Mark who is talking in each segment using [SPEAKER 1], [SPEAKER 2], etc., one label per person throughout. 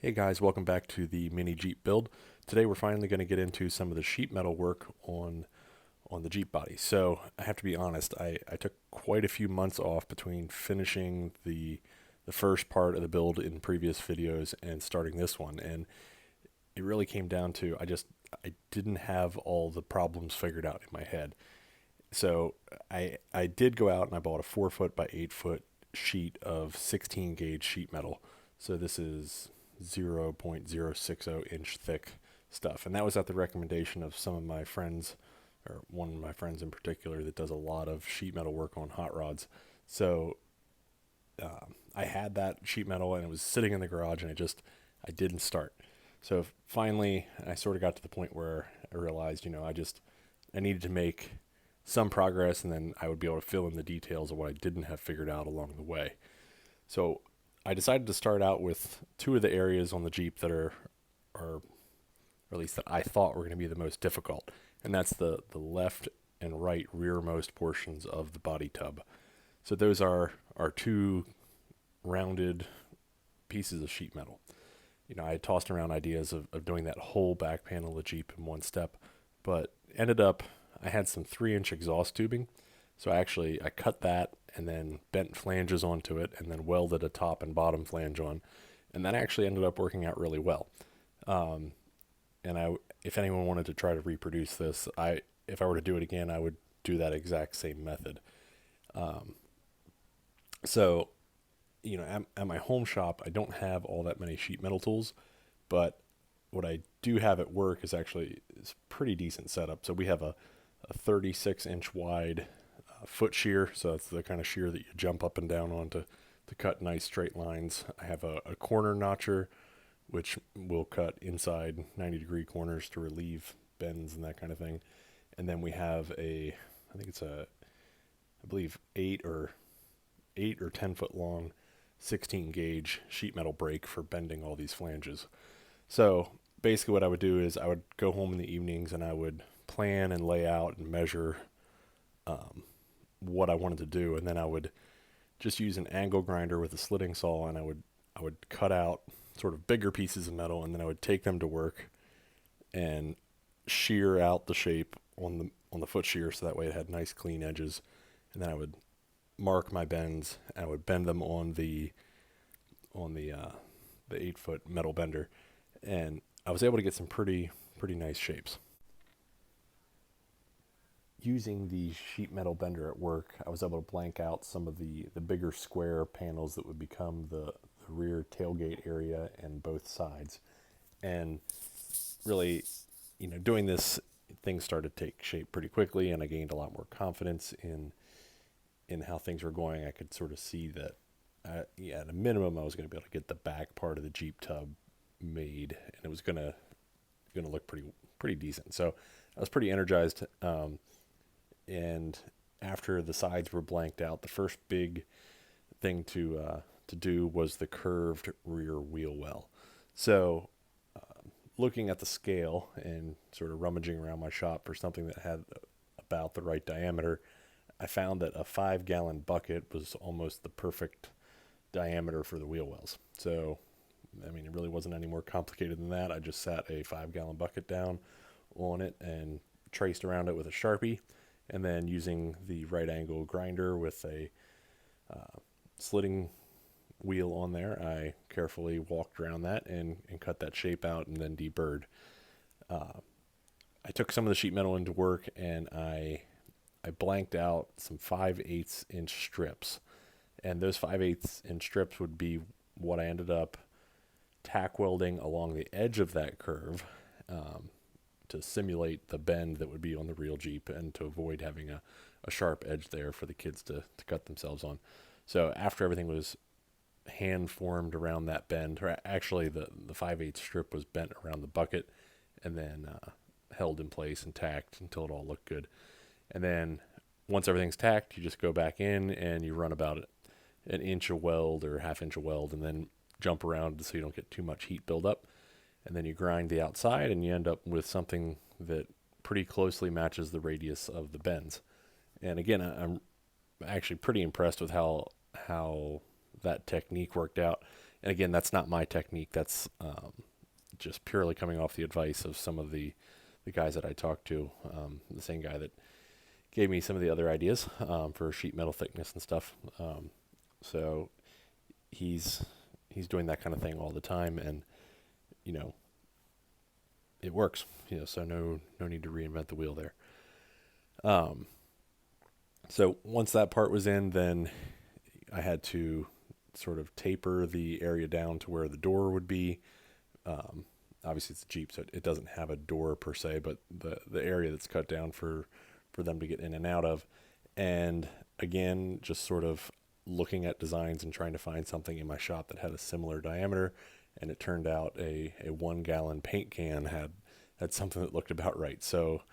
[SPEAKER 1] Hey guys, welcome back to the Mini Jeep build. Today we're finally going to get into some of the sheet metal work on the Jeep body. So I have to be honest, I took quite a few months off between finishing the first part of the build in previous videos and starting this one, and it really came down to I didn't have all the problems figured out in my head. So I did go out and I bought a 4 foot by 8 foot sheet of 16 gauge sheet metal. So this is 0.060 inch thick stuff. And that was at the recommendation of some of my friends, or one of my friends in particular, that does a lot of sheet metal work on hot rods. So I had that sheet metal and it was sitting in the garage and I didn't start. So finally, I sort of got to the point where I realized, I needed to make some progress and then I would be able to fill in the details of what I didn't have figured out along the way. So I decided to start out with two of the areas on the Jeep that or at least that I thought were going to be the most difficult, and that's the left and right rearmost portions of the body tub. So those are two rounded pieces of sheet metal. I had tossed around ideas of doing that whole back panel of the Jeep in one step, but ended up I had some 3 inch exhaust tubing, so I cut that and then bent flanges onto it and then welded a top and bottom flange on, and that actually ended up working out really well. Um, and if anyone wanted to try to reproduce this, if I were to do it again, I would do that exact same method. Um, so at my home shop, I don't have all that many sheet metal tools, but what I do have at work is pretty decent setup. So we have a 36-inch wide foot shear, so that's the kind of shear that you jump up and down on to cut nice straight lines. I have a corner notcher, which will cut inside 90-degree corners to relieve bends and that kind of thing. And then we have I think it's I believe 8 or 10 foot long 16 gauge sheet metal brake for bending all these flanges. So basically what I would do is I would go home in the evenings and I would plan and lay out and measure um, what I wanted to do, and then I would just use an angle grinder with a slitting saw, and I would cut out sort of bigger pieces of metal, and then I would take them to work and shear out the shape on the foot shear, so that way it had nice clean edges, and then I would mark my bends, and I would bend them on the 8 foot metal bender, and I was able to get some pretty nice shapes. Using the sheet metal bender at work, I was able to blank out some of the bigger square panels that would become the rear tailgate area and both sides. And really, doing this, things started to take shape pretty quickly, and I gained a lot more confidence in how things were going. I could sort of see that, at a minimum, I was going to be able to get the back part of the Jeep tub made, and it was gonna look pretty decent. So I was pretty energized. And after the sides were blanked out, the first big thing to do was the curved rear wheel well. So, looking at the scale and sort of rummaging around my shop for something that had about the right diameter, I found that a 5 gallon bucket was almost the perfect diameter for the wheel wells. So, I mean, it really wasn't any more complicated than that. I just sat a 5 gallon bucket down on it and traced around it with a Sharpie, and then using the right angle grinder with a slitting wheel on there, I carefully walked around that and cut that shape out and then deburred. Uh, I took some of the sheet metal into work and I blanked out some 5/8 inch strips, and those 5/8 inch strips would be what I ended up tack welding along the edge of that curve, um, to simulate the bend that would be on the real Jeep and to avoid having a sharp edge there for the kids to cut themselves on. So after everything was hand formed around that bend, or actually the 5/8 strip was bent around the bucket and then held in place and tacked until it all looked good. And then once everything's tacked, you just go back in and you run about an inch of weld or half inch of weld, and then jump around so you don't get too much heat buildup. And then you grind the outside and you end up with something that pretty closely matches the radius of the bends. And again, I'm actually pretty impressed with how that technique worked out. And again, that's not my technique. That's just purely coming off the advice of some of the guys that I talked to. The same guy that gave me some of the other ideas for sheet metal thickness and stuff. So he's doing that kind of thing all the time, and you know, it works. So no need to reinvent the wheel there. So once that part was in, then I had to sort of taper the area down to where the door would be. Obviously it's a Jeep, so it doesn't have a door per se, but the area that's cut down for them to get in and out of. And again, just sort of looking at designs and trying to find something in my shop that had a similar diameter. And it turned out a 1 gallon paint can had something that looked about right. So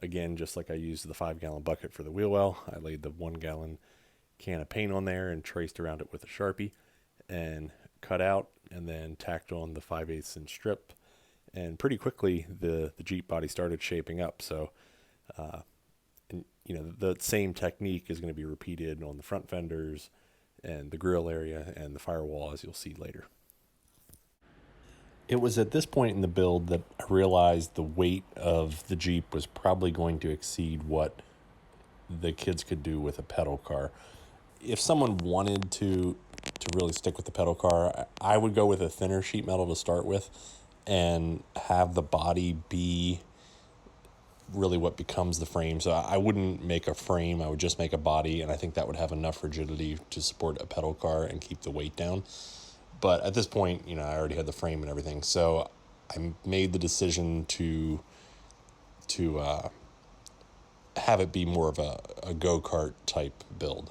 [SPEAKER 1] again, just like I used the 5 gallon bucket for the wheel well, I laid the 1 gallon can of paint on there and traced around it with a Sharpie and cut out, and then tacked on the 5/8 inch strip. And pretty quickly the Jeep body started shaping up. So and the same technique is going to be repeated on the front fenders and the grill area and the firewall, as you'll see later. It was at this point in the build that I realized the weight of the Jeep was probably going to exceed what the kids could do with a pedal car. If someone wanted to really stick with the pedal car, I would go with a thinner sheet metal to start with and have the body be really what becomes the frame. So I wouldn't make a frame, I would just make a body, and I think that would have enough rigidity to support a pedal car and keep the weight down. But at this point, I already had the frame and everything, so I made the decision to have it be more of a go-kart type build.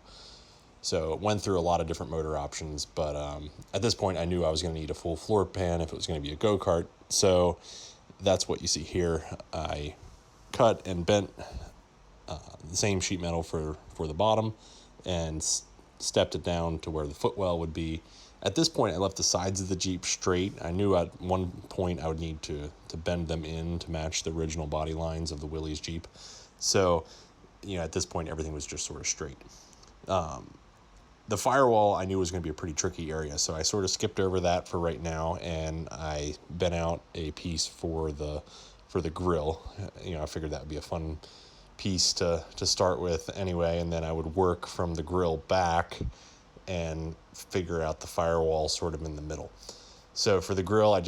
[SPEAKER 1] So it went through a lot of different motor options, but at this point I knew I was going to need a full floor pan if it was going to be a go-kart. So that's what you see here. I cut and bent the same sheet metal for the bottom and stepped it down to where the footwell would be. At this point, I left the sides of the Jeep straight. I knew at one point I would need to bend them in to match the original body lines of the Willys Jeep. So, at this point, everything was just sort of straight. The firewall I knew was going to be a pretty tricky area, so I sort of skipped over that for right now, and I bent out a piece for the grill. I figured that would be a fun piece to start with anyway, and then I would work from the grill back and figure out the firewall sort of in the middle. So for the grill, I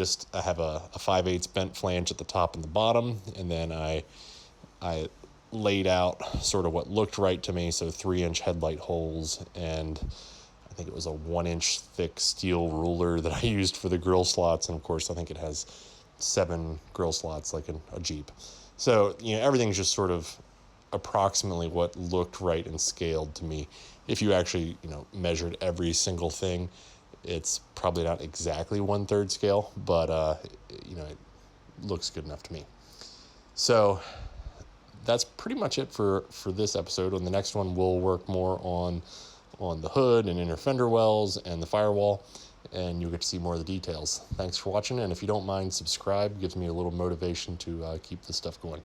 [SPEAKER 1] have a 5/8 bent flange at the top and the bottom, and then I laid out sort of what looked right to me, so 3-inch headlight holes, and I think it was a 1-inch thick steel ruler that I used for the grill slots, and of course I think it has 7 grill slots like a Jeep. So everything's just sort of approximately what looked right and scaled to me. If you actually measured every single thing, it's probably not exactly 1/3 scale, but it looks good enough to me. So that's pretty much it for this episode. On the next one, we'll work more on the hood and inner fender wells and the firewall, and you'll get to see more of the details. Thanks for watching, and if you don't mind, subscribe. It gives me a little motivation to keep this stuff going.